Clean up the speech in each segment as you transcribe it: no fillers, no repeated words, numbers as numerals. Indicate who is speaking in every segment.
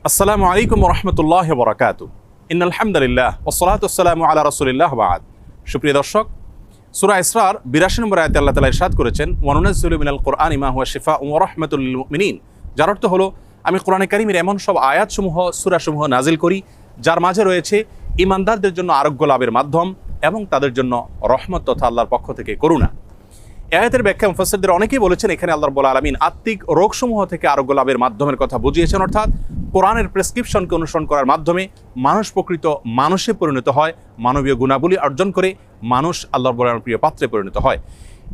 Speaker 1: আসসালামু আলাইকুম রহমতুল্লাহ বরাকাতু ইন্নাল হামদুলিল্লাহ ওয়াসসালাতু ওয়াসসালামু আলা রাসূলিল্লাহ বাদ। সুপ্রিয় দর্শক, সূরা ইসরার 82 নম্বর আয়াতে আল্লাহ তাআলা ইরশাদ করেছেন, ওয়া নুনাজ্জিলু মিনাল কুরআনি মা হুয়া শিফাউন ওয়া রাহমাতুল লিল মুমিনিন। যার অর্থ হলো, আমি কোরআনে কারীমের এমন সব আয়াতসমূহ, সূরাসমূহ নাজিল করি যার মাঝে রয়েছে ঈমানদারদের জন্য আরোগ্য লাভের মাধ্যম এবং তাদের জন্য রহমত তথা আল্লাহর পক্ষ থেকে করুণা। আয়াতের ব্যাখ্যা মুফাসসিরদের অনেকেই বলেছেন, এখানে আল্লাহ রাব্বুল আলামিন আত্মিক রোগসমূহ থেকে আরোগ্য লাভের মাধ্যমের কথা বুঝিয়েছেন, অর্থাৎ কোরআনের প্রেসক্রিপশনকে অনুসরণ করার মাধ্যমে মানুষ প্রকৃত মানুষে পরিণত হয়, মানবীয় গুণাবলী অর্জন করে মানুষ আল্লাহ রাব্বুল আলামিনের প্রিয় পাত্রে পরিণত হয়।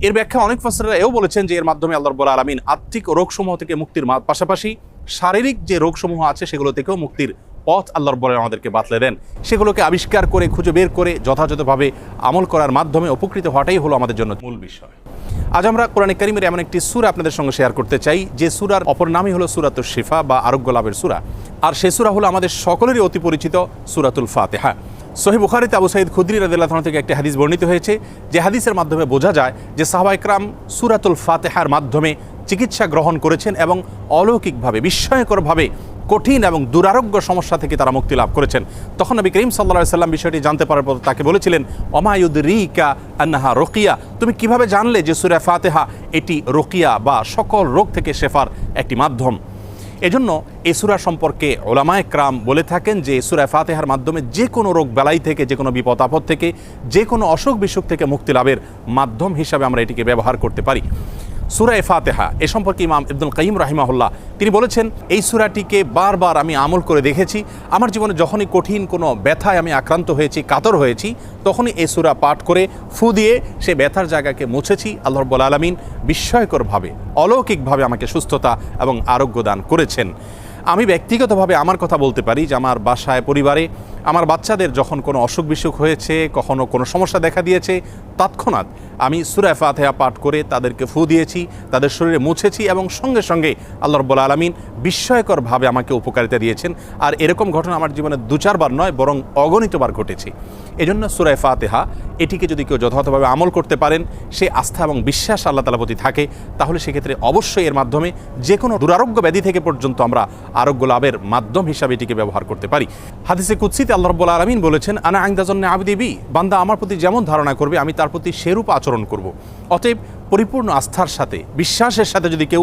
Speaker 1: এর ব্যাখ্যা অনেক মুফাসসিররা এও বলেছেন যে এর মাধ্যমে আল্লাহ রাব্বুল আলামিন আত্মিক রোগসমূহ থেকে মুক্তির পাশাপাশি শারীরিক যে রোগসমূহ আছে সেগুলো থেকেও মুক্তির পথ আল্লাহ রাব্বুল আলামিন আমাদেরকে বাতলে দেন। সেগুলোকে আবিষ্কার করে খুঁজে বের করে যথাযথভাবে আমল করার মাধ্যমে উপকৃত হওয়াটাই হলো আমাদের জন্য মূল বিষয়। আজ আমরা কোরআনে কারীমের এমন একটি সূরা আপনাদের সঙ্গে শেয়ার করতে চাই যে সূরার অপর নামই হলো সূরাতুশ শিফা বা আরোগ্য লাভের সূরা। আর সেই সূরা হলো আমাদের সকলেরই অতি পরিচিত সূরাতুল ফাতিহা। সহিহ বুখারীতে আবু সাঈদ খুদরী রাদিয়াল্লাহু আনহু থেকে একটি হাদিস বর্ণিত হয়েছে, যে হাদিসের মাধ্যমে বোঝা যায় যে সাহাবায়ে কেরাম সূরাতুল ফাতিহার মাধ্যমে চিকিৎসা গ্রহণ করেছেন এবং অলৌকিকভাবে, বিস্ময়করভাবে কঠিন এবং দুরারোগ্য সমস্যা থেকে তারা মুক্তি লাভ করেছেন। তখন নবী করিম সাল্লাল্লাহু আলাইহি ওয়াসাল্লাম বিষয়টি জানতে পারার পর তাকে বলেছিলেন, ওমা ইউদরিকা আন্নাহা রুকিয়া, তুমি কিভাবে জানলে যে সূরা ফাতিহা এটি রুকিয়া বা সকল রোগ থেকে শেফার একটি মাধ্যম। এজন্য এই সূরা সম্পর্কে উলামায়ে কেরাম বলে থাকেন যে সূরা ফাতিহার মাধ্যমে যে কোনো রোগ বালাই থেকে, যে কোনো বিপদ আপদ থেকে, যে কোনো অসুখ বিসুখ থেকে মুক্তি লাভের মাধ্যম হিসাবে আমরা এটিকে ব্যবহার করতে পারি। সূরা ফাতিহা এ সম্পর্কে ইমাম ইবনুল কাইয়িম রাহিমাহুল্লাহ তিনি বলেছেন, এই সূরাটিকে বারবার আমি আমল করে দেখেছি। আমার জীবনে যখনই কঠিন কোনো ব্যথায় আমি আক্রান্ত হয়েছি, কাতর হয়েছি, তখনই এই সূরা পাঠ করে ফু দিয়ে সে ব্যথার জায়গাকে মুছেছি। আল্লাহ রাব্বুল আলামিন বিস্ময়করভাবে, অলৌকিকভাবে আমাকে সুস্থতা এবং আরোগ্য দান করেছেন। আমি ব্যক্তিগতভাবে আমার কথা বলতে পারি যে আমার বাসায়, পরিবারে আমার বাচ্চাদের যখন কোনো অসুখ বিসুখ হয়েছে, কখনো কোনো সমস্যা দেখা দিয়েছে, তৎক্ষণাৎ আমি সূরা ফাতিহা পাঠ করে তাদেরকে ফু দিয়েছি, তাদের শরীরে মুছেছি এবং সঙ্গে সঙ্গে আল্লাহ রাব্বুল আলামিন বিস্ময়করভাবে আমাকে উপকারিতা দিয়েছেন। আর এরকম ঘটনা আমার জীবনে 2-4 বার নয়, বরং অগণিতবার ঘটেছে। এজন্য সূরা ফাতিহা এটিকে যদি কেউ যথাযথভাবে আমল করতে পারেন, সে আস্থা এবং বিশ্বাস আল্লাহ তাআলার প্রতি থাকে, তাহলে সেক্ষেত্রে অবশ্যই এর মাধ্যমে যে কোনো দুরারোগ্য ব্যাধি থেকে পর্যন্ত আমরা আরোগ্য লাভের মাধ্যম হিসাবে এটিকে ব্যবহার করতে পারি। হাদিসে কুদসিতে আল্লাহ রাব্বুল আলামিন বলেছেন, আনা ইনদা যান্নি আবদি বি, বান্দা আমার প্রতি যেমন ধারণা করবে আমি তার প্রতি সেরূপ আচরণ করব। অতএব পরিপূর্ণ আস্থার সাথে, বিশ্বাসের সাথে যদি কেউ